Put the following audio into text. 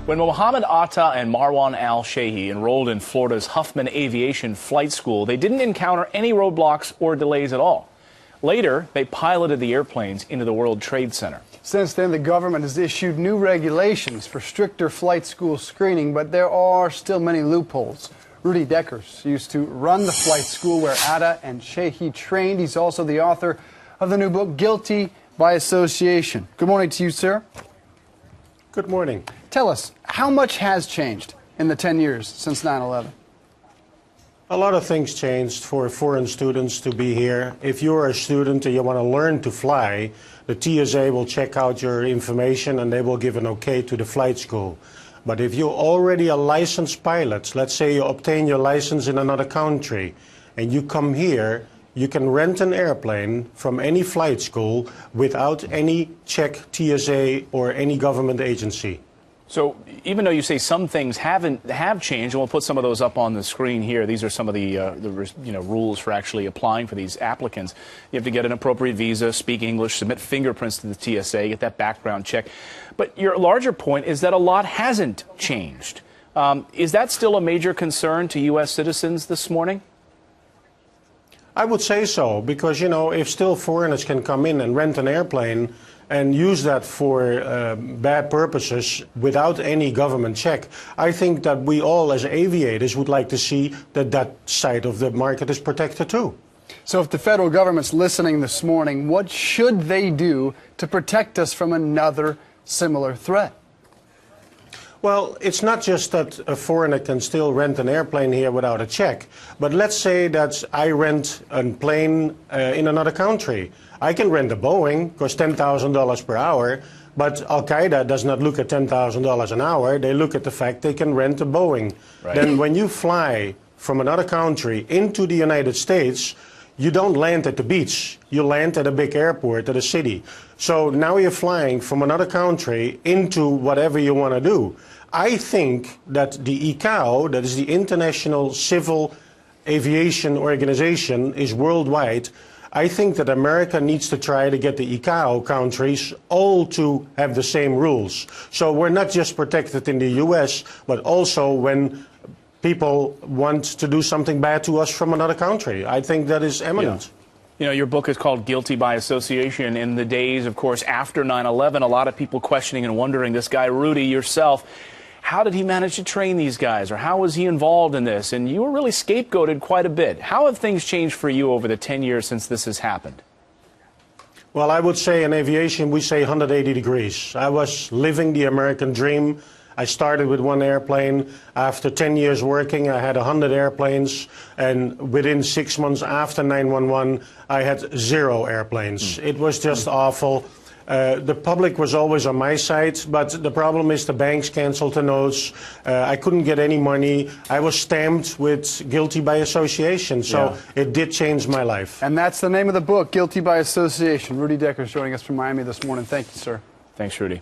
When Mohammed Atta and Marwan al-Shehi enrolled in Florida's Huffman Aviation Flight School, they didn't encounter any roadblocks or delays at all. Later, they piloted the airplanes into the World Trade Center. Since then, the government has issued new regulations for stricter flight school screening, but there are still many loopholes. Rudi Dekkers used to run the flight school where Atta and Shehi trained. He's also the author of the new book, Guilty by Association. Good morning to you, sir. Good morning. Tell us, how much has changed in the 10 years since 9/11? A lot of things changed for foreign students to be here. If you're a student and you want to learn to fly, the TSA will check out your information and they will give an okay to the flight school. But if you're already a licensed pilot, let's say you obtain your license in another country and you come here, you can rent an airplane from any flight school without any check, TSA or any government agency. So even though you say some things have changed, and we'll put some of those up on the screen here. These are some of the rules for actually applying for these applicants. You have to get an appropriate visa, speak English, submit fingerprints to the TSA, get that background check. But your larger point is that a lot hasn't changed. Is that still a major concern to U.S. citizens this morning? I would say so, because, if still foreigners can come in and rent an airplane and use that for bad purposes without any government check, I think that we all as aviators would like to see that that side of the market is protected too. So if the federal government's listening this morning, what should they do to protect us from another similar threat? Well, it's not just that a foreigner can still rent an airplane here without a check, but let's say that I rent a plane in another country. I can rent a Boeing, costs $10,000 per hour, but Al-Qaeda does not look at $10,000 an hour. They look at the fact they can rent a Boeing. Right. Then when you fly from another country into the United States, you don't land at the beach. You land at a big airport, at a city. So now you're flying from another country into whatever you want to do. I think that the ICAO, that is the International Civil Aviation Organization, is worldwide. I think that America needs to try to get the ICAO countries all to have the same rules. So we're not just protected in the US, but also when people want to do something bad to us from another country. I think that is eminent. Yeah. Your book is called Guilty by Association. In the days, of course, after 9/11, a lot of people questioning and wondering, this guy, Rudi, yourself, how did he manage to train these guys, or how was he involved in this? And you were really scapegoated quite a bit. How have things changed for you over the 10 years since this has happened? Well, I would say in aviation, we say 180 degrees. I was living the American dream. I started with one airplane. After 10 years working, I had 100 airplanes. And within 6 months after 9/11, I had 0 airplanes. It was just awful. The public was always on my side, but the problem is the banks canceled the notes. I couldn't get any money. I was stamped with guilty by association, so it did change my life. And that's the name of the book, Guilty by Association. Rudi Dekkers joining us from Miami this morning. Thank you, sir. Thanks, Rudi.